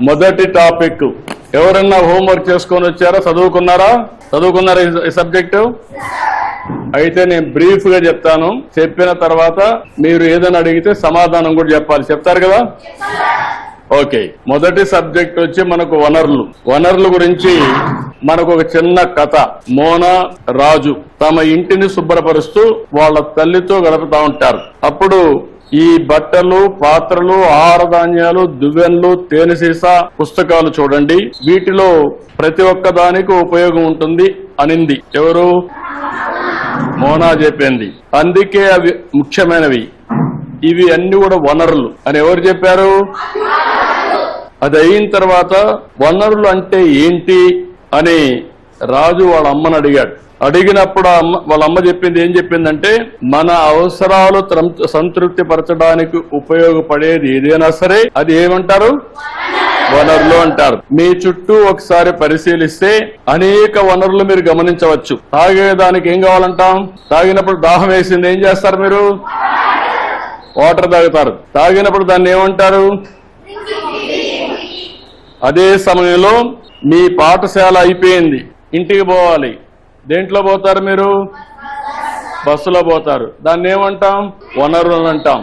మొదటి టాపిక్ ఎవరన్నా హోంవర్క్ చేసుకొని వచ్చారా? చదువుకున్నారా ఈ సబ్జెక్టు? అయితే నేను బ్రీఫ్ గా చెప్తాను. చెప్పిన తర్వాత మీరు ఏదైనా అడిగితే సమాధానం కూడా చెప్పాలి. చెప్తారు కదా? ఓకే. మొదటి సబ్జెక్ట్ వచ్చి మనకు వనరుల గురించి మనకు ఒక చిన్న కథ. మోనా రాజు తమ ఇంటిని శుభ్రపరుస్తూ వాళ్ళ తల్లితో గడుపుతా ఉంటారు. అప్పుడు ఈ బట్టలు, పాత్రలు, ఆహార ధాన్యాలు, దువ్వెన్లు, తేనె సీసా, పుస్తకాలు చూడండి, వీటిలో ప్రతి ఒక్క దానికి ఉపయోగం ఉంటుంది అనింది. ఎవరు? మోనా చెప్పింది. అందుకే అవి ముఖ్యమైనవి, ఇవి అన్ని కూడా వనరులు అని ఎవరు చెప్పారు? అది అయిన తర్వాత వనరులు అంటే ఏంటి అని రాజు వాళ్ళ అమ్మని అడిగాడు. అడిగినప్పుడు వాళ్ళ అమ్మ చెప్పింది ఏం చెప్పిందంటే, మన అవసరాలు సంతృప్తి పరచడానికి ఉపయోగపడేది ఏదైనా సరే అది ఏమంటారు? వనరులు అంటారు. మీ చుట్టూ ఒకసారి పరిశీలిస్తే అనేక వనరులు మీరు గమనించవచ్చు. తాగేదానికి ఏం కావాలంటాం? తాగినప్పుడు దాహం వేసింది, ఏం చేస్తారు మీరు? వాటర్ తాగుతారు. తాగినప్పుడు దాన్ని ఏమంటారు? అదే సమయంలో మీ పాఠశాల అయిపోయింది, ఇంటికి పోవాలి, దేంట్లో పోతారు మీరు? బస్సులో పోతారు. దాన్ని ఏమంటాం? వనరులు అంటాం.